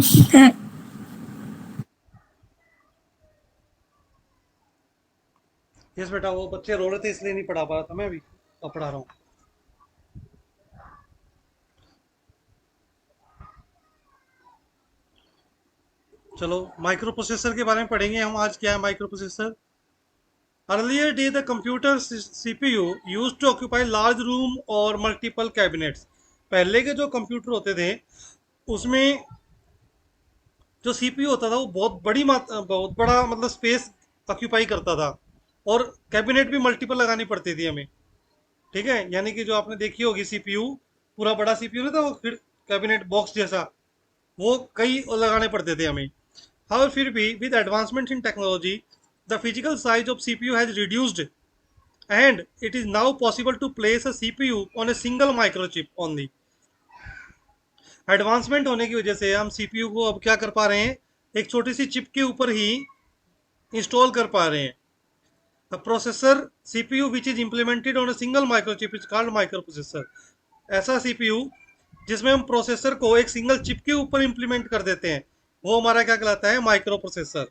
Yes बेटा, वो बच्चे रो रहे थे इसलिए नहीं पढ़ा पा रहा था मैं अभी। अब पढ़ा रहा हूँ। चलो, माइक्रो प्रोसेसर के बारे में पढ़ेंगे हम आज। क्या है microprocessor? Earlier day the computer CPU used to occupy large room और मल्टीपल कैबिनेट्स। पहले के जो कंप्यूटर होते थे उसमें जो सीपीयू होता था वो बहुत बड़ी मात्रा, बहुत बड़ा मतलब स्पेस ऑक्यूपाई करता था। और कैबिनेट भी मल्टीपल लगानी पड़ती थी हमें। ठीक है, यानी कि जो आपने देखी होगी सीपीयू, पूरा बड़ा सीपीयू नहीं था वो, कैबिनेट बॉक्स जैसा, वो कई लगाने पड़ते थे हमें। However, फिर भी with advancement in technology, the physical size of CPU has reduced and it is now possible to place a CPU on a single microchip only. Advancement होने की वजह से हम सीपीयू को अब क्या कर पा रहे हैं, एक छोटी सी चिप के ऊपर ही इंस्टॉल कर पा रहे हैं। A processor CPU which is implemented on a single microchip is called microprocessor. ऐसा सीपीयू जिसमें हम प्रोसेसर को एक सिंगल चिप के ऊपर इंप्लीमेंट कर देते हैं, वो हमारा क्या कहलाता है? Microprocessor.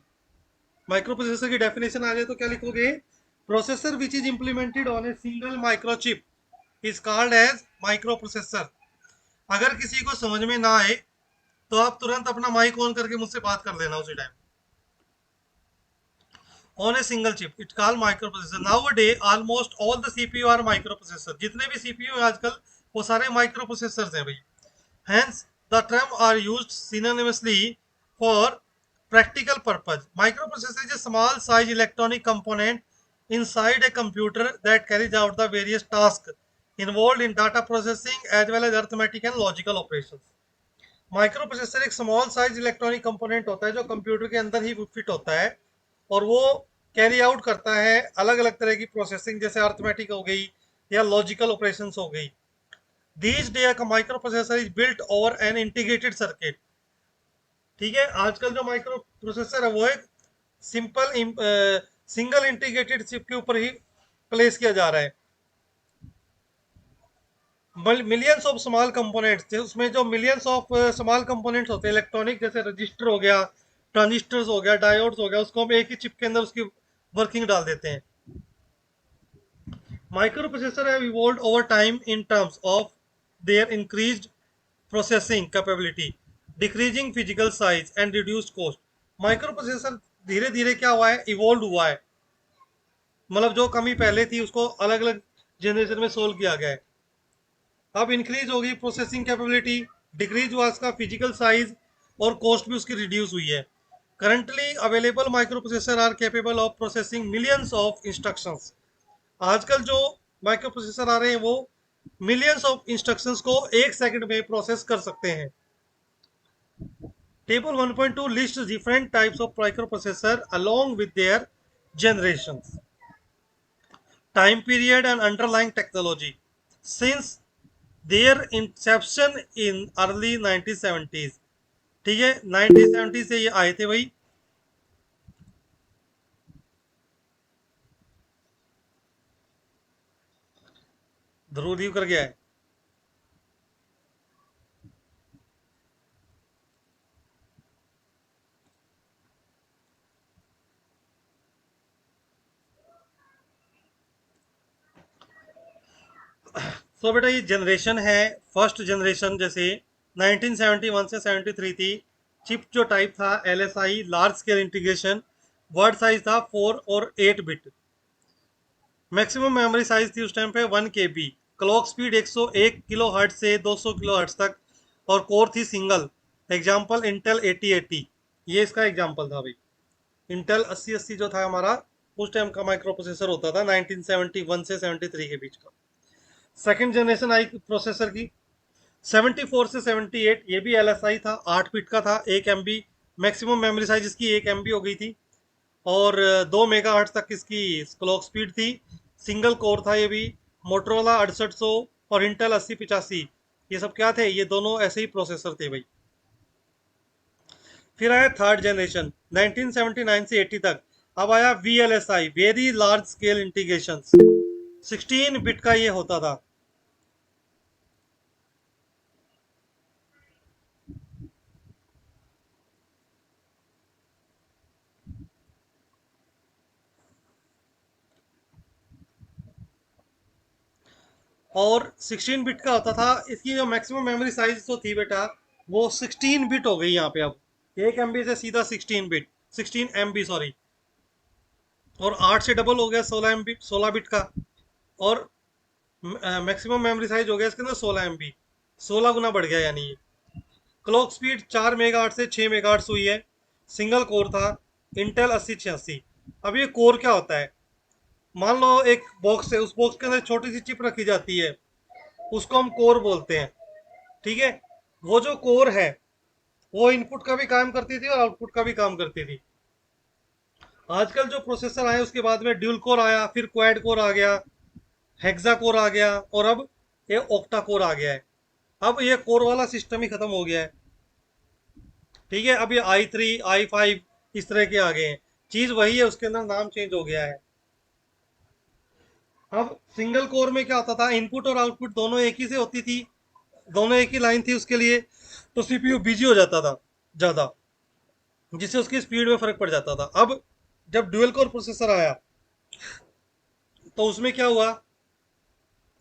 माइक्रो प्रोसेसर की डेफिनेशन आ जाए तो क्या लिखोगे? Processor which is implemented on a single microchip is called as microprocessor. अगर किसी को समझ में ना आए तो आप तुरंत अपना माइक ऑन करके मुझसे बात कर लेना उसी time. On a single chip it called microprocessor. Now day almost all the CPU are microprocessor. जितने भी सीपीयू हैं आजकल वो सारे माइक्रो प्रोसेसर हैं भाई। Hence, the term are used synonymously for practical purpose. Microprocessor is a small size electronic component inside a computer that carries out the various tasks involved in data processing as well as arithmetic and logical operations. Microprocessor एक small size electronic component होता है जो computer के अंदर ही fit होता है, और वो कैरी आउट करता है अलग अलग तरह की प्रोसेसिंग, जैसे अर्थमेटिक हो गई या लॉजिकल ऑपरेशंस हो गई। These day a microprocessor is built over an integrated circuit. ठीक है, आजकल जो माइक्रो प्रोसेसर है वो एक सिंपल सिंगल इंटीग्रेटेड चिप के ऊपर ही प्लेस किया जा रहा है। मिलियंस ऑफ स्मॉल कंपोनेंट्स, उसमें जो मिलियंस ऑफ स्मॉल कंपोनेंट्स होते हैं इलेक्ट्रॉनिक, जैसे रजिस्टर हो गया, ट्रांजिस्टर्स हो गया, डायोड्स हो गया, उसको हम एक ही चिप के अंदर उसकी वर्किंग डाल देते हैं। Micro processor have evolved over time in terms of their increased processing capability, decreasing physical size and reduced cost. Micro processor धीरे धीरे क्या हुआ है, इवॉल्व हुआ है। मतलब जो कमी पहले थी उसको अलग अलग जनरेशन में सोल्व किया गया है। अब इंक्रीज होगी प्रोसेसिंग कैपेबिलिटी, डिक्रीज हुआ उसका फिजिकल साइज, और कॉस्ट भी उसकी रिड्यूस हुई है। Currently available microprocessor are capable of processing millions of instructions. आजकल जो माइक्रो प्रोसेसर आ रहे हैं वो मिलियंस ऑफ इंस्ट्रक्शंस को एक सेकंड में प्रोसेस कर सकते हैं। Table 1.2 lists different types of microprocessor along with their generations, time period and underlying technology since their inception in early 1970s। ठीक है, 1970 से ये आए थे भाई। ध्रुव रीव कर गया है। सो बेटा ये जनरेशन है। फर्स्ट जनरेशन जैसे 1971 से 73 थी। चिप जो टाइप था LSI, large scale integration. Word size था 4 और 8 बिट। मैक्सिमम मेमोरी साइज थी उस टाइम पे 1 KB। Clock speed 101 kilo hurt से 200 किलो हर्ट तक, और कोर थी सिंगल। एग्जाम्पल इंटेल 8080, ये इसका एग्जाम्पल था भाई। इंटेल 8080 जो था हमारा उस टाइम का माइक्रो प्रोसेसर होता था 1971 से 73 के बीच का। सेकंड जनरेशन आई प्रोसेसर की 74 से 78, ये भी LSI था, 8 बिट का था, 1 MB। मैक्सिमम मेमोरी साइज इसकी 1 MB हो गई थी, और 2 मेगा हर्ट्ज तक इसकी क्लॉक स्पीड थी। सिंगल कोर था ये भी। मोटरोला 6800 और इंटेल 8085, ये सब क्या थे? ये दोनों ऐसे ही प्रोसेसर थे भाई। फिर आया थर्ड जनरेशन 1979 से 80 तक। अब आया VLSI, very large scale integration. 16 bit का ये होता था। और 16 बिट का होता था। इसकी जो मैक्सिमम मेमोरी साइज जो थी बेटा, वो 16 बिट हो गई यहाँ पे अब। 1 MB से सीधा 16 बिट, 16 MB सॉरी। और 8 से डबल हो गया 16 MB, 16 बिट का। और मैक्सिमम मेमोरी साइज हो गया इसके अंदर 16 MB, 16 गुना बढ़ गया यानी ये। क्लॉक स्पीड 4 मेगाहर्ट्ज से 6 मेगाहर्ट्ज हुई है। सिंगल कोर था, इंटेल 8086। अब ये कोर क्या होता है? मान लो एक बॉक्स है, उस बॉक्स के अंदर छोटी सी चिप रखी जाती है, उसको हम कोर बोलते हैं। ठीक है। वो जो कोर है, वो इनपुट का भी काम करती थी और आउटपुट का भी काम करती थी। आजकल जो प्रोसेसर आए उसके बाद में ड्यूल कोर आया, फिर क्वाड कोर आ गया, हेक्सा कोर आ गया, और अब ये ऑक्टा कोर आ गया है। अब ये कोर वाला सिस्टम ही खत्म हो गया है। ठीक है। अब ये i3 i5 इस तरह के आ गए हैं। चीज वही है, उसके अंदर नाम चेंज हो गया है। अब सिंगल कोर में क्या होता था, इनपुट और आउटपुट दोनों एक ही से होती थी, दोनों एक ही लाइन थी उसके लिए। तो सीपीयू बिजी हो जाता था ज्यादा, जिससे उसकी स्पीड में फर्क पड़ जाता था। अब जब ड्यूअल कोर प्रोसेसर आया, तो उसमें क्या हुआ,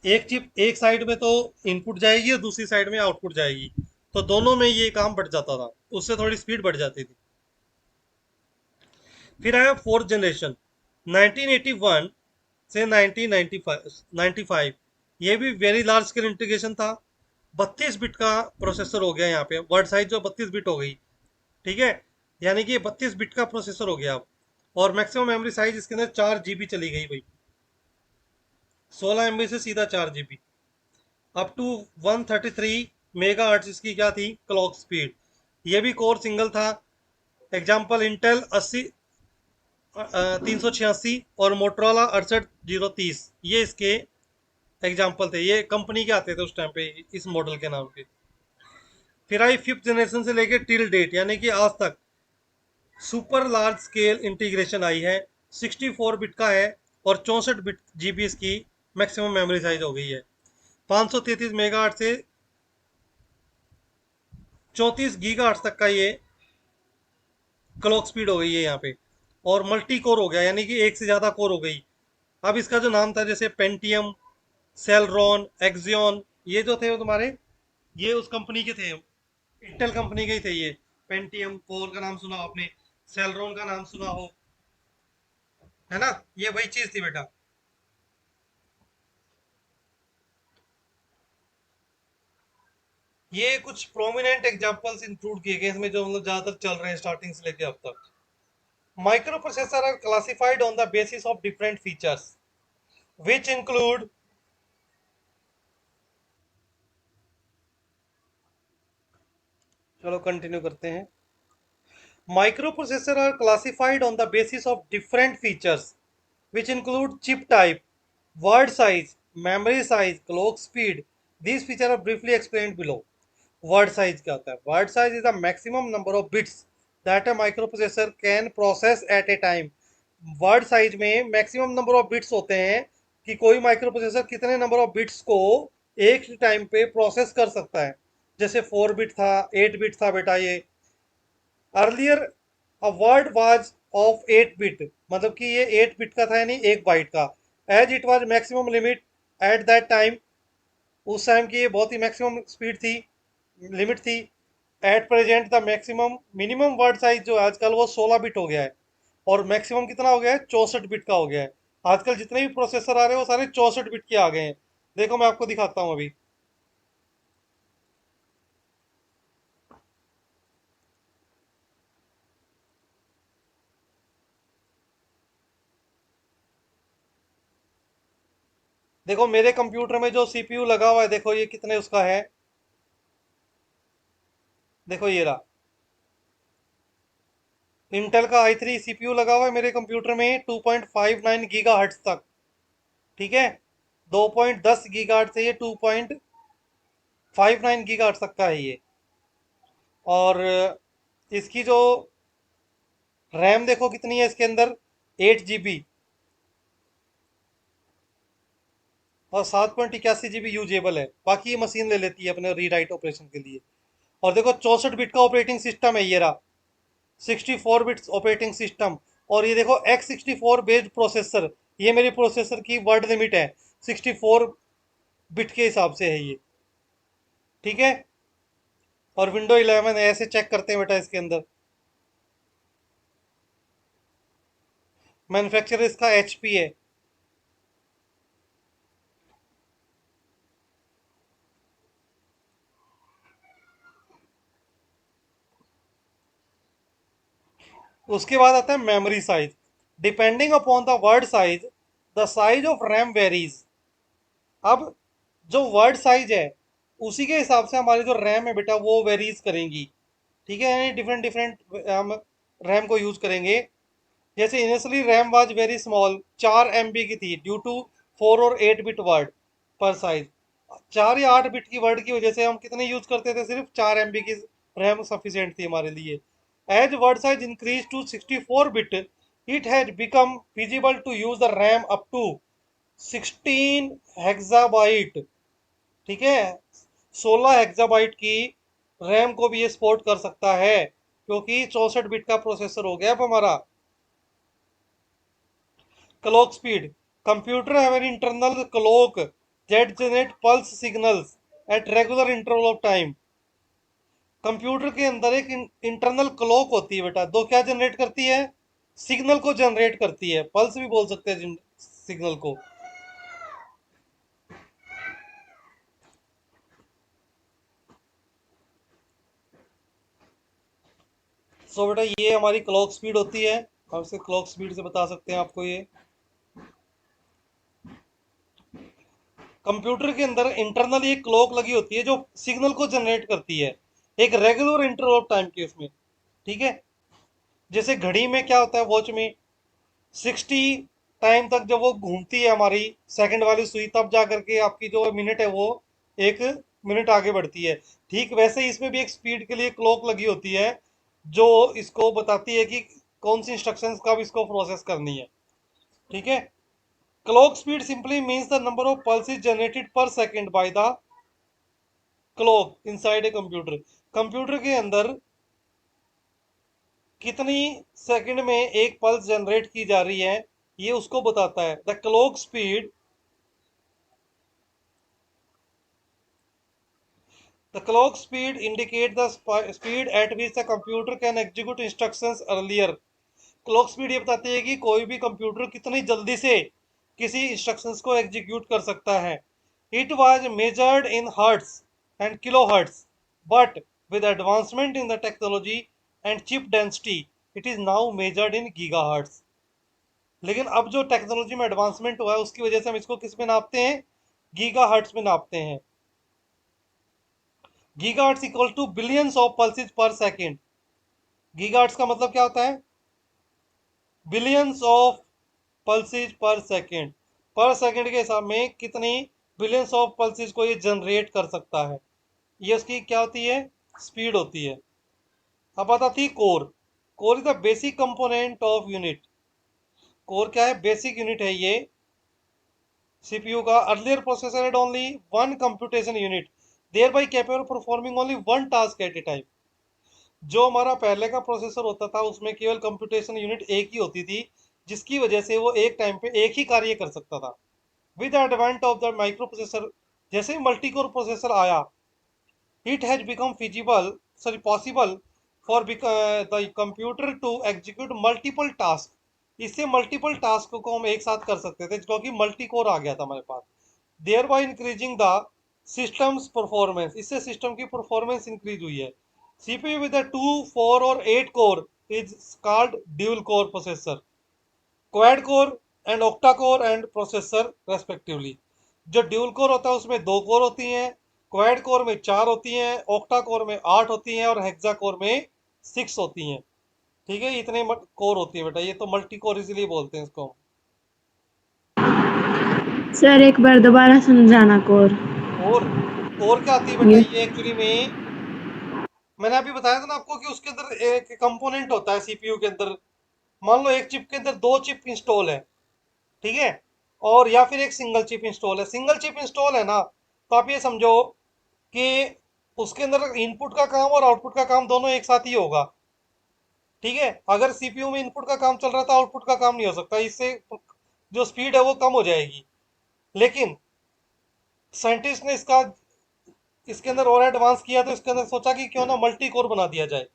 एक चिप एक साइड में तो इनपुट जाएगी और दूसरी साइड में आउटपुट जाएगी, तो दोनों में ये काम बढ़ जाता था, उससे थोड़ी स्पीड बढ़ जाती थी। फिर आया फोर्थ जनरेशन, 1981 से 1995। ये भी वेरी लार्ज स्केल इंटीग्रेशन था। 32 बिट का प्रोसेसर हो गया यहाँ पे, वर्ड साइज जो 32 बिट हो गई। ठीक है। यानी कि 32 बिट का प्रोसेसर हो गया अब। और मैक्सिमम मेमोरी साइज इसके अंदर 4 GB चली गई भाई, 16 MB से सीधा 4 GB। अप टू 133 मेगा इसकी क्या थी, क्लॉक स्पीड। ये भी कोर सिंगल था। एग्जाम्पल इंटेल 386 और मोटरोला 68030, ये इसके एग्जाम्पल थे। ये कंपनी के आते थे उस टाइम पे इस मॉडल के नाम पे। फिर आई फिफ्थ जनरेशन से लेके टिल डेट, यानी कि आज तक सुपर लार्ज स्केल इंटीग्रेशन आई है। 64 बिट का है और 64 बिट इसकी मैक्सिमम मेमोरी साइज हो गई है। 533 मेगा से 34 गीगा तक का ये क्लॉक स्पीड हो गई है यहाँ पे। और मल्टी कोर हो गया, यानी कि एक से ज्यादा कोर हो गई। अब इसका जो नाम था, जैसे पेंटियम, सेलरॉन, एक्सियन, ये जो थे वो तुम्हारे, ये उस कंपनी के थे, इंटेल कंपनी के ही थे ये। पेंटियम कोर का नाम सुना हो आपने, सेलरॉन का नाम सुना हो, है ना? ये वही चीज थी बेटा। ये कुछ प्रोमिनेंट एग्जांपल्स इंक्लूड किए गए इसमें, जो मतलब ज्यादातर चल रहे हैं स्टार्टिंग से लेके अब तक। Microprocessor are classified on the basis of different features which include, चलो कंटिन्यू करते हैं। Microprocessors are classified on the basis of different features, which include chip type, word size, memory size, clock speed. These features are briefly explained below. Word size क्या होता है? Word size is the maximum number of bits that a microprocessor can process at a time. Word size में maximum number of bits होते हैं कि कोई microprocessor कितने number of bits को एक टाइम पे प्रोसेस कर सकता है। जैसे 4 बिट था, 8 बिट था बेटा ये। Earlier a word was of 8 bit, मतलब कि ये 8 बिट का था, यानी 1 बाइट का। As it was maximum limit at that time, उस टाइम की ये बहुत ही मैक्सिमम स्पीड थी, लिमिट थी। At present the maximum minimum word size जो है आजकल वो 16 बिट हो गया है। और मैक्सिमम कितना हो गया है, 64 बिट का हो गया है। आजकल जितने भी प्रोसेसर आ रहे हैं वो सारे 64 बिट के आ गए हैं। देखो मैं आपको दिखाता हूँ अभी। देखो मेरे कंप्यूटर में जो सीपीयू लगा हुआ है, देखो ये कितने उसका है। देखो ये रहा, इंटेल का i3 सीपीयू लगा हुआ है मेरे कंप्यूटर में, 2.59 गीगा हर्ट्ज तक। ठीक है। 2.10 गीगा हर्ट्ज से ये 2.59 गीगा हर्ट्ज तक का है ये। और इसकी जो रैम देखो कितनी है इसके अंदर, 8 GB। और 7.81 GB यूजेबल है, बाकी ये मशीन ले लेती है अपने रीराइट ऑपरेशन के लिए। और देखो 64 बिट का ऑपरेटिंग सिस्टम है ये रहा, 64 बिट्स ऑपरेटिंग सिस्टम। और ये देखो X64 बेस्ड प्रोसेसर, ये मेरी प्रोसेसर की वर्ड लिमिट है 64। बिट के हिसाब से है ये, ठीक है। और विंडो 11 ऐसे चेक करते हैं बेटा इसके अंदर। मैन्युफैक्चरर इसका HP है। उसके बाद आता है memory size. Depending upon the word size, the size of RAM varies. अब जो वर्ड साइज है उसी के हिसाब से हमारी जो रैम है बेटा वो वेरीज करेंगी, ठीक है। यानी डिफरेंट डिफरेंट हम रैम को यूज करेंगे। जैसे initially RAM was very small, 4 MB की थी, ड्यू टू 4 और 8 बिट वर्ड पर साइज। 4 या 8 बिट की वर्ड की वजह से हम कितने यूज करते थे, सिर्फ 4 MB की रैम सफिशिएंट थी हमारे लिए। As word size increase to 64 bit, it has become feasible to use the RAM up to 16 hexabyte, ठीक है। 16 हेक्साबाइट की रैम को भी ये सपोर्ट कर सकता है, क्योंकि 64 बिट का प्रोसेसर हो गया अब हमारा। Clock speed, computer have an internal clock that generate pulse signals at regular interval of time. Computer के अंदर एक इंटरनल क्लॉक होती है बेटा, दो क्या जनरेट करती है, सिग्नल को जनरेट करती है, पल्स भी बोल सकते हैं सिग्नल को। सो बेटा ये हमारी क्लॉक स्पीड होती है, हम इसे क्लॉक स्पीड से बता सकते हैं आपको ये। कंप्यूटर के अंदर इंटरनल एक क्लॉक लगी होती है जो सिग्नल को जनरेट करती है एक रेगुलर इंटरवल ऑफ टाइम के उसमें, ठीक है। जैसे घड़ी में क्या होता है, वॉच में 60 टाइम तक जब वो घूमती है हमारी सेकंड वाली सुई, तब जा करके आपकी जो मिनट है वो 1 मिनट आगे बढ़ती है। ठीक वैसे ही इसमें भी एक स्पीड के लिए क्लॉक लगी होती है जो इसको बताती है कि कौन सी इंस्ट्रक्शंस कब इसको प्रोसेस करनी है, ठीक है। Clock speed simply means the number of pulses generated per second by the clock inside a computer. Computer के अंदर कितनी सेकंड में एक पल्स जनरेट की जा रही है ये उसको बताता है। The clock speed, the clock speed indicate the speed at which the computer can execute instructions earlier. Clock speed ये बताती है कि कोई भी कंप्यूटर कितनी जल्दी से किसी इंस्ट्रक्शंस को एग्जीक्यूट कर सकता है। It was measured in hertz and kilohertz, but with advancement in the technology and chip density it is now measured in gigahertz. लेकिन अब जो टेक्नोलॉजी में एडवांसमेंट हुआ है उसकी वजह से हम इसको किस में नापते हैं, गीगा हर्ट्स में नापते हैं। Gigahertz equal to billions of pulses per second. Gigahertz का मतलब क्या होता है, billions of pulses per second. Per second के हिसाब में कितनी बिलियंस ऑफ पल्सेस को ये जनरेट कर सकता है, ये उसकी क्या होती है, स्पीड होती है। अब आती है core. Core is the basic component of unit. Core क्या है, बेसिक यूनिट है ये सीपीयू का। Earlier processor had only one computation unit, thereby capable of performing only one task at a time। जो हमारा पहले का प्रोसेसर होता था उसमें केवल कंप्यूटेशन यूनिट एक ही होती थी, जिसकी वजह से वो एक टाइम पे एक ही कार्य कर सकता था। With the advent of the microprocessor, जैसे ही मल्टी कोर प्रोसेसर आया, it has become feasible, sorry possible for the computer to execute multiple task. इससे मल्टीपल टास्क को हम एक साथ कर सकते थे क्योंकि मल्टी कोर आ गया था हमारे पास। There by increasing the system's performance, इससे सिस्टम की परफॉर्मेंस इंक्रीज हुई है। सीपीयू विद 2, 4 और 8 core is called dual core processor, quad core and octa core and processor respectively. जो ड्यूल कोर होता है उसमें 2 कोर होती हैं, क्वाड कोर में 4 होती हैं, ऑक्टा कोर में 8 होती हैं और हेक्सा कोर में 6 होती हैं, ठीक है। इतने कोर होती है बेटा, ये तो मल्टी कोर इसीलिए बोलते हैं इसको। सर एक बार दोबारा समझाना कोर। कोर, कोर क्या आती है बेटा, ये ये एक्चुअली में मैंने अभी बताया था ना आपको कि उसके अंदर एक कंपोनेंट होता है सीपीयू के अंदर। मान लो एक चिप के अंदर 2 चिप इंस्टॉल है, ठीक है, और या फिर एक सिंगल चिप इंस्टॉल है। सिंगल चिप इंस्टॉल है ना, तो आप ये समझो कि उसके अंदर इनपुट का काम और आउटपुट का काम दोनों एक साथ ही होगा, ठीक है। अगर सीपीयू में इनपुट का काम चल रहा है तो आउटपुट का काम नहीं हो सकता, इससे जो स्पीड है वो कम हो जाएगी। लेकिन साइंटिस्ट ने इसके अंदर और एडवांस किया, तो इसके अंदर सोचा कि क्यों ना मल्टी कोर बना दिया जाए।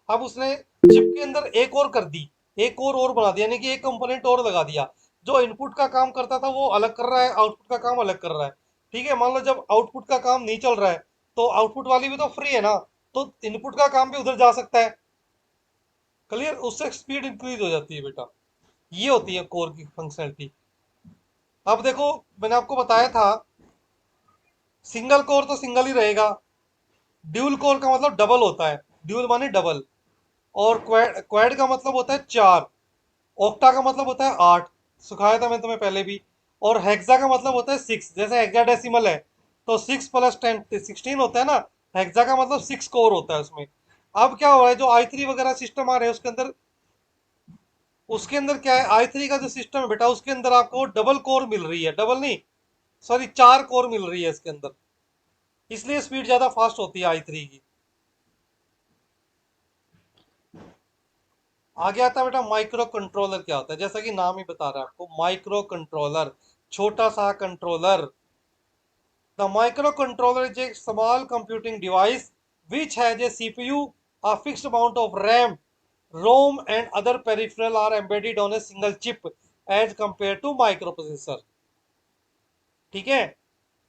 अब उसने चिप के अंदर एक और कर दी, एक और बना दिया, यानी कि एक कंपोनेंट और लगा दिया। जो इनपुट का काम करता था वो अलग कर रहा है, आउटपुट का काम अलग कर रहा है। ठीक है, मान लो जब आउटपुट का काम नहीं चल रहा है तो आउटपुट वाली भी तो फ्री है ना, तो इनपुट का काम भी उधर जा सकता है। क्लियर, उससे स्पीड इंक्रीज हो जाती है बेटा। ये होती है कोर की फंक्शनलिटी। अब देखो, मैंने आपको बताया था सिंगल कोर तो सिंगल ही रहेगा, ड्यूल कोर का मतलब डबल होता है, ड्यूल माने डबल। और क्वैड क्वैड का मतलब होता है चार। ऑक्टा का मतलब होता है आठ, सिखाया था मैंने तुम्हें पहले भी। और हेक्सा का मतलब होता है सिक्स, जैसे हेक्साडेसिमल है तो 6 + 10 16 होता है ना। हेक्सा का मतलब 6 कोर होता है उसमें। अब क्या हो रहा है, जो i3 वगैरह सिस्टम आ रहे हैं उसके अंदर क्या है, i3 का जो सिस्टम है बेटा, उसके अंदर आपको डबल कोर मिल रही है, डबल नहीं, सॉरी, 4 कोर मिल रही है इसके अंदर। इसलिए स्पीड ज्यादा फास्ट होती है i3 की। आगे आता है बेटा माइक्रो कंट्रोलर क्या होता है। जैसा कि नाम ही बता रहा है आपको, माइक्रो कंट्रोलर, छोटा सा controller. The micro controller is a small computing device which has a CPU, a fixed amount of RAM, ROM and other peripheral are embedded on a single chip as compared to microprocessor. ठीक है,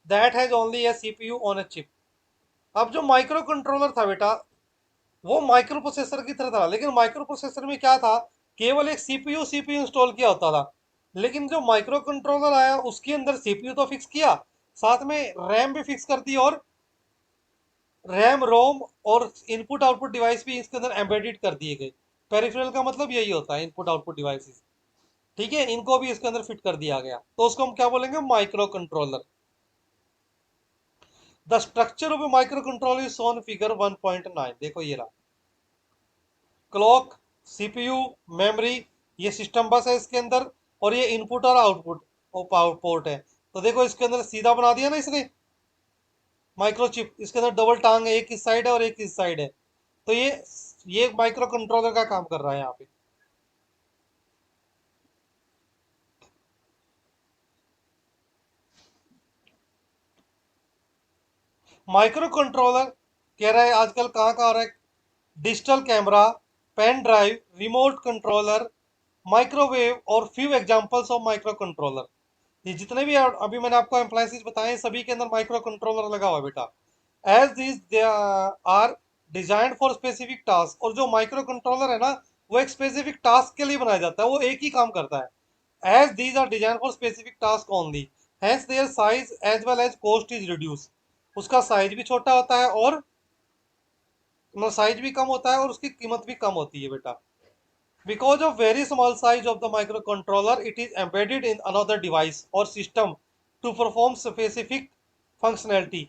that has only a CPU on a chip. अब जो micro controller था बेटा, वो micro processor की तरह था, लेकिन माइक्रो प्रोसेसर में क्या था, केवल एक सीपीयू इंस्टॉल किया होता था। लेकिन जो माइक्रो कंट्रोलर आया उसके अंदर सीपीयू तो फिक्स किया, साथ में रैम भी फिक्स कर दी, और रैम रोम और इनपुट आउटपुट डिवाइस भी इसके अंदर एम्बेडेड कर दिए गए। पेरिफेरल का मतलब यही होता है, इनपुट आउटपुट डिवाइसेस। ठीक है, इनको भी इसके अंदर फिट कर दिया गया, तो उसको हम क्या बोलेंगे, micro controller. The structure of A micro controller is Son figure 1.9। देखो ये रहा, क्लॉक, सीपीयू, मेमोरी, ये सिस्टम बस है इसके अंदर, और ये इनपुट और आउटपुट और पावर पोर्ट है। तो देखो इसके अंदर सीधा बना दिया ना इसने माइक्रोचिप, इसके अंदर डबल टांग है, एक इस साइड है और एक इस साइड है। तो ये माइक्रो कंट्रोलर का काम कर रहा है यहाँ पे। माइक्रो कंट्रोलर कह रहा है आजकल कहाँ कहाँ आ रहा है, digital camera, pen drive, remote controller, microwave और few examples of micro controller. ये जितने भी अभी मैंने आपको एम्प्लॉयज बताए हैं, सभी के अंदर माइक्रो कंट्रोलर लगा हुआ है बेटा। As this they are designed for specific task. और जो माइक्रो कंट्रोलर है ना, वो एक स्पेसिफिक टास्क के लिए बनाया जाता है, वो एक ही काम करता है। As these are design for specific task only, hence their size as well as cost is reduce. उसका साइज भी छोटा होता है, और साइज भी कम होता है, और उसकी कीमत भी कम होती है बेटा। Because of very small size of the microcontroller, it is embedded in another device or system to perform specific functionality.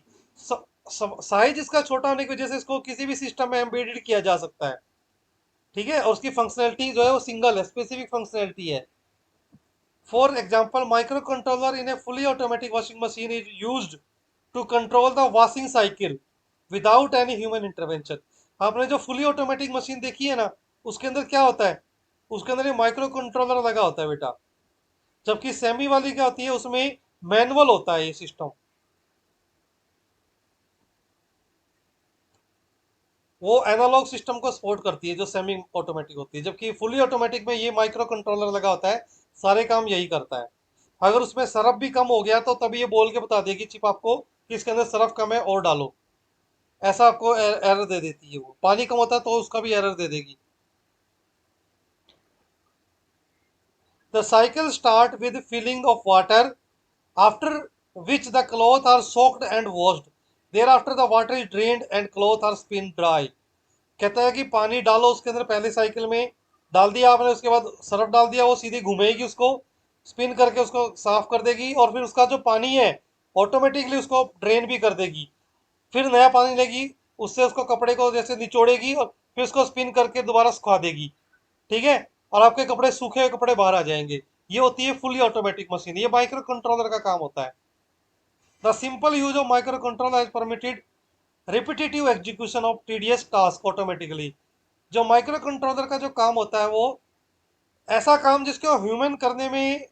Size इसका छोटा होने की वजह से इसको किसी भी सिस्टम में एम्बेडेड किया जा सकता है। ठीक है, और उसकी फंक्शनैलिटी जो है वो सिंगल है, स्पेसिफिक फंक्शनैलिटी है। For example, microcontroller in a fully automatic washing machine is used to control the washing cycle without any human intervention. आपने जो फुली ऑटोमेटिक मशीन देखी है ना, उसके अंदर क्या होता है, उसके अंदर ये माइक्रो कंट्रोलर लगा होता है बेटा। जबकि सेमी वाली क्या होती है, उसमें मैनुअल होता है ये सिस्टम, वो एनालॉग सिस्टम को सपोर्ट करती है जो सेमी ऑटोमेटिक होती है। जबकि फुली ऑटोमेटिक में ये माइक्रो कंट्रोलर लगा होता है, सारे काम यही करता है। अगर उसमें सरफ भी कम हो गया तो तभी ये बोल के बता देगी चिप आपको कि इसके अंदर सरफ कम है और डालो, ऐसा आपको एरर दे देती है। वो पानी कम होता है तो उसका भी एरर दे देगी। The cycle start with filling of water, after which the cloth are soaked and washed. Thereafter the water is drained and cloth are spin dry. कहता है कि पानी डालो उसके अंदर, पहले साइकिल में डाल दिया आपने, उसके बाद सरफ डाल दिया, वो सीधी घुमेगी उसको, स्पिन करके उसको साफ कर देगी, और फिर उसका जो पानी है ऑटोमेटिकली उसको ड्रेन भी कर देगी। फिर नया पानी लेगी, उससे उसको कपड़े को जैसे निचोड़ेगी, और फिर उसको स्पिन करके दोबारा सुखा देगी। ठीक है, और आपके कपड़े, सूखे हुए कपड़े बाहर आ जाएंगे। ये होती है फुली ऑटोमेटिक मशीन, ये माइक्रो कंट्रोलर का काम होता है। The simple use of micro controller has permitted repetitive execution of TDS task automatically. जो माइक्रो कंट्रोलर का जो काम होता है, वो ऐसा काम जिसको ह्यूमन करने में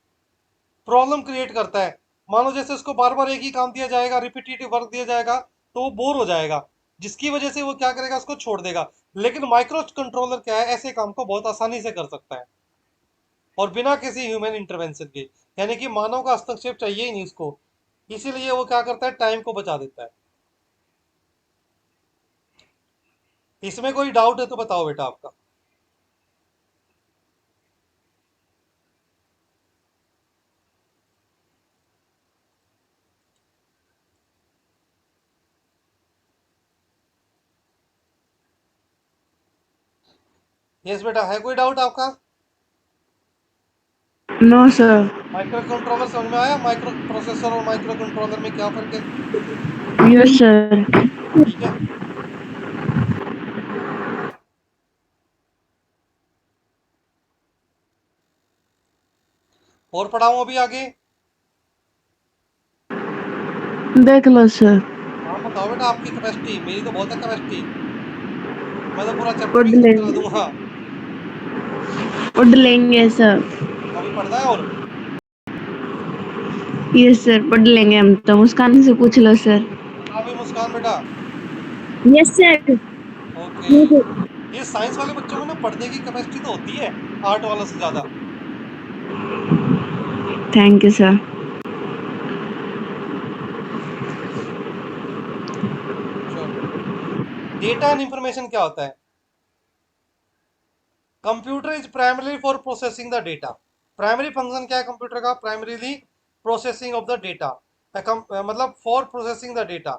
प्रॉब्लम क्रिएट करता है, मानो जैसे उसको बार बार एक ही काम दिया जाएगा, रिपीटेटिव वर्क दिया जाएगा, तो वो बोर हो जाएगा, जिसकी वजह से वो क्या करेगा, उसको छोड़ देगा। लेकिन माइक्रो कंट्रोलर क्या है, ऐसे काम को बहुत आसानी से कर सकता है और बिना किसी ह्यूमन इंटरवेंशन के, यानी कि मानव का हस्तक्षेप चाहिए ही नहीं उसको। इसीलिए वो क्या करता है, टाइम को बचा देता है। इसमें कोई डाउट है तो बताओ बेटा आपका। यस बेटा, है कोई डाउट आपका? No sir. माइक्रो कंट्रोलर समझ में आया? माइक्रो प्रोसेसर और माइक्रो कंट्रोलर में क्या फर्क है? Yes sir. ठीक है। और पढ़ाऊं अभी आगे? देख लो सर। हाँ बताओ बेटा, आपकी कैपेसिटी, मेरी तो बहुत है कैपेसिटी, मैं तो पूरा चैप्टर भी पढ़ खत्म करा लेंगे। दूंगा। पढ़ लेंगे सर। अभी पढ़ना है और? यस सर, पढ़ लेंगे हम तो। मुस्कान से पूछ लो सर। बता भी मुस्कान बेटा। Yes sir. ओके। ये साइंस वाले बच्चों में ना पढ़ने की कैपेसिटी तो होती है आर्ट वालों से ज्यादा। Thank you sir. चलो, डेटा एंड इंफॉर्मेशन क्या होता है? Computer is primary for processing the data. Primary function क्या है कंप्यूटर का? Primarily processing of the data, मतलब for processing the data.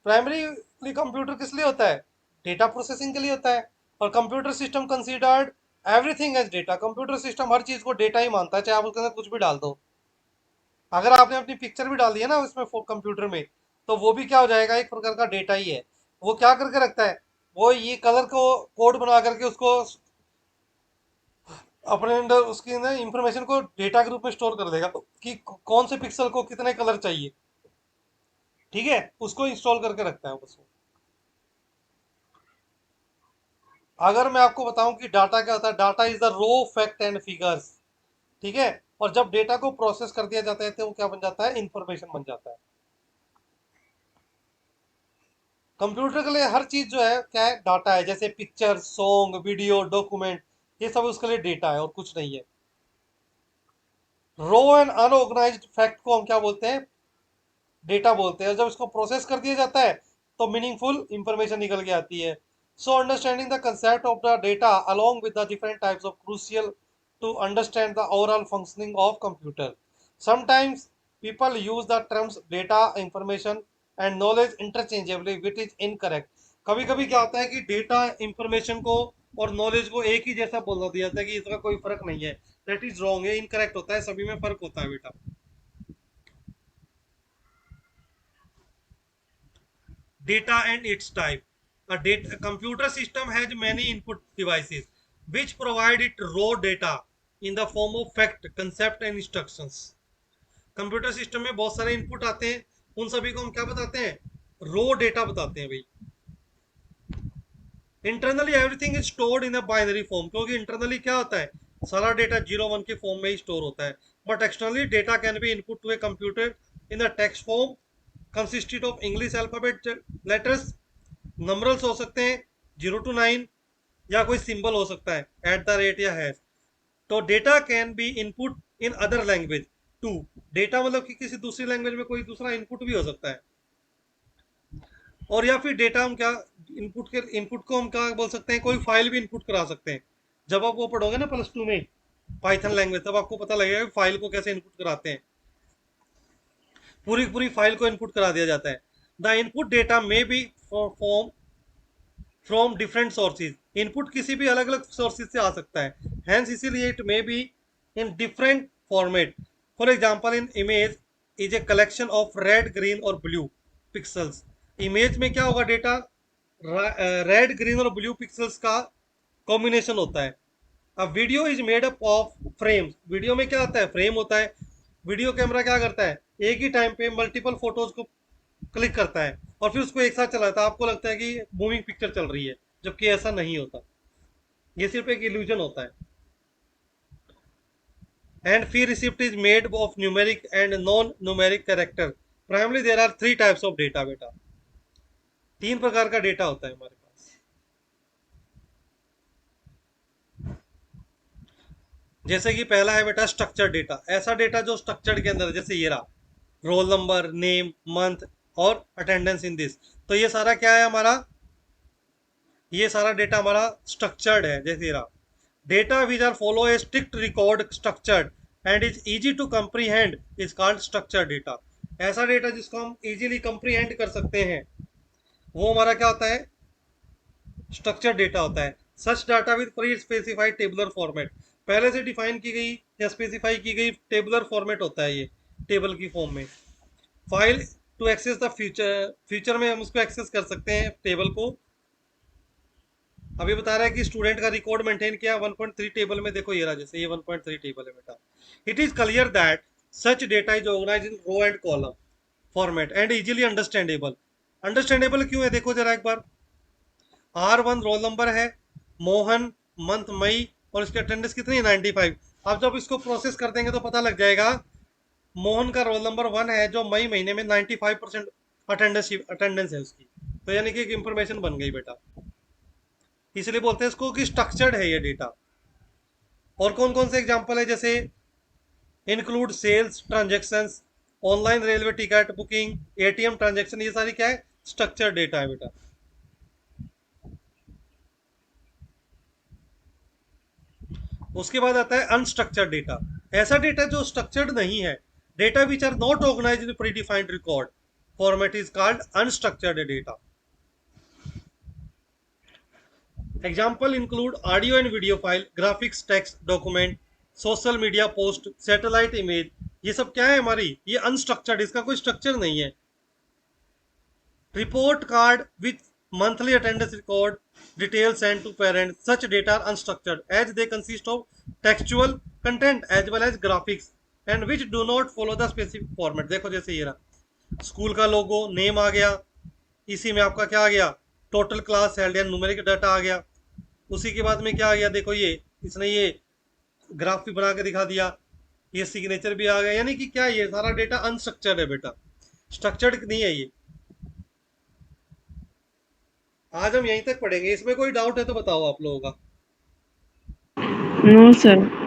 Primarily computer किस लिए होता है? डेटा प्रोसेसिंग के लिए होता है। और computer system considered everything as data. Computer system हर चीज को डेटा ही मानता है, चाहे आप उसके अंदर कुछ भी डाल दो। अगर आपने अपनी पिक्चर भी डाल दी है ना उसमें कंप्यूटर में, तो वो भी क्या हो जाएगा, एक प्रकार का डेटा ही है। वो क्या करके रखता है, वो ये कलर को कोड बना करके उसको अपने अंदर उसकी ना इंफॉर्मेशन को डेटा के रूप में स्टोर कर देगा कि कौन से पिक्सल को कितने कलर चाहिए। ठीक है, उसको इंस्टॉल करके रखता है उसको। अगर मैं आपको बताऊं कि डाटा क्या होता है, data is the raw fact and figures. ठीक है, और जब डेटा को प्रोसेस कर दिया जाता है तो वो क्या बन जाता है, इंफॉर्मेशन बन जाता है। कंप्यूटर के लिए हर चीज जो है क्या है, डाटा है। जैसे पिक्चर, सॉन्ग, वीडियो, डॉक्यूमेंट, ये सब उसके लिए डेटा है और कुछ नहीं है। रो एंड अनऑर्गेनाइज्ड फैक्ट को हम क्या बोलते हैं, डेटा बोलते हैं। जब इसको प्रोसेस कर दिया जाता है तो मीनिंगफुल इंफॉर्मेशन निकल के आती है। So understanding the concept of the data along with the different types of crucial to understand the overall functioning of computer. Sometimes people use the terms data, information and knowledge interchangeably, which is incorrect. कभी कभी क्या होता है कि data, information को और knowledge को एक ही जैसा बोल दिया जाता है कि इसका कोई फर्क नहीं है। दैट इज रॉन्ग है, इनकरेक्ट होता है, सभी में फर्क होता है बेटा। Data and its type. A computer system has many input devices which provide it raw data in the form of fact, concept and instructions. Computer system में बहुत सारे इनपुट आते हैं, उन सभी को हम क्या बताते हैं, रो डेटा बताते हैं भाई। Internally everything is stored in a binary form, क्योंकि इंटरनली क्या होता है, सारा डेटा 0 1 के फॉर्म में ही स्टोर होता है। But externally data can be input to a computer in the text form, consisted of English alphabet letters, numerals हो सकते हैं 0 to 9, या कोई सिंबल हो सकता है @ या हैश। तो data can be input in other language too. Data मतलब कि किसी दूसरी लैंग्वेज में कोई दूसरा इनपुट भी हो सकता है। और या फिर डेटा हम क्या, इनपुट को हम क्या बोल सकते हैं, कोई फाइल भी इनपुट करा सकते हैं। जब आप वो पढ़ोगे ना +2 में पाइथन लैंग्वेज, तब आपको पता लगेगा कि फाइल को कैसे इनपुट कराते हैं। पूरी पूरी फाइल को इनपुट करा दिया जाता है। The input data may be form from different sources. Input किसी भी अलग अलग सोर्सेज से आ सकता है, हैंस इसीलिए it may be in different format. For example in image is a collection of red, green और ब्लू पिक्सल्स। इमेज में क्या होगा, डेटा रेड, ग्रीन और ब्लू पिक्सल्स का कॉम्बिनेशन होता है। अब video is made up of frames. Video में क्या होता है, फ्रेम होता है। वीडियो कैमरा क्या करता है, एक ही टाइम पे मल्टीपल फोटोज को क्लिक करता है और फिर उसको एक साथ चलाता है। आपको लगता है कि मूविंग पिक्चर चल रही है, जबकि ऐसा नहीं होता, ये सिर्फ एक इल्यूजन होता है। and fee receipt is made of numeric and non-numeric character. Primarily there are three types of data बेटा, तीन प्रकार का डेटा होता है हमारे पास। जैसे कि पहला है बेटा स्ट्रक्चर्ड डेटा, ऐसा डेटा जो स्ट्रक्चर्ड के अंदर, जैसे ये रहा रोल नंबर, नेम, मंथ और अटेंडेंस इन दिस। तो ये सारा क्या है हमारा, ये सारा डेटा हमारा स्ट्रक्चर्ड है। जैसे रहा data which are follow a strict record structured and is easy to comprehend is called structured data. ऐसा डेटा जिसको हम इजीली कंप्रीहेंड कर सकते हैं वो हमारा क्या होता है, स्ट्रक्चर्ड डेटा होता है। Such data with pre specified tabular format, पहले से डिफाइन की गई या स्पेसिफाई की गई टेबुलर फॉर्मेट होता है ये, टेबल की फॉर्म में। File to access the future, future में हम उसको एक्सेस कर सकते हैं टेबल को। अभी बता रहा है कि स्टूडेंट का रिकॉर्ड मेंटेन किया 1.3 टेबल में, देखो ये रहा, जैसे ये 1.3 टेबल है बेटा। It is clear that such data is organize in row and column format and easily understandable. Understandable क्यों है, देखो जरा एक बार। R1 रोल नंबर है, मोहन मंथ मई, और इसकी अटेंडेंस कितनी है 95। अब जब इसको प्रोसेस कर देंगे तो पता लग जाएगा मोहन का रोल नंबर 1 है जो मई महीने में 95% अटेंडेंस है उसकी। तो यानी कि एक इंफॉर्मेशन बन गई बेटा, इसलिए बोलते हैं इसको कि स्ट्रक्चर्ड है ये डेटा। और कौन कौन से एग्जांपल है, जैसे include sales transactions, online railway ticket booking, ATM transaction, ये सारी क्या है, स्ट्रक्चर्ड डेटा है बेटा। उसके बाद आता है अनस्ट्रक्चर्ड डेटा, ऐसा डेटा जो स्ट्रक्चर्ड नहीं है। Data which are not organized in predefined record format is called unstructured data. Example include audio and video file, graphics, text document, social media post, satellite image. ये सब क्या है हमारी, ये अनस्ट्रक्चर्ड, इसका कोई स्ट्रक्चर नहीं है। Report card with monthly attendance record, details sent to parents, such data are unstructured as they consist of textual content as well as graphics and which do not follow the specific format। देखो जैसे ये रहा school का लोगो, name आ गया, इसी में आपका क्या आ गया, टोटल क्लास हेल्ड या न्यूमेरिक डाटा आ गया। उसी के बाद में क्या आ गया, देखो ये इसने ये ग्राफ भी बना के दिखा दिया, ये सिग्नेचर भी आ गया। यानी कि क्या, ये सारा डेटा अनस्ट्रक्चर्ड है बेटा, स्ट्रक्चर्ड नहीं है ये। आज हम यहीं तक पढ़ेंगे, इसमें कोई डाउट है तो बताओ आप लोगों का। No sir.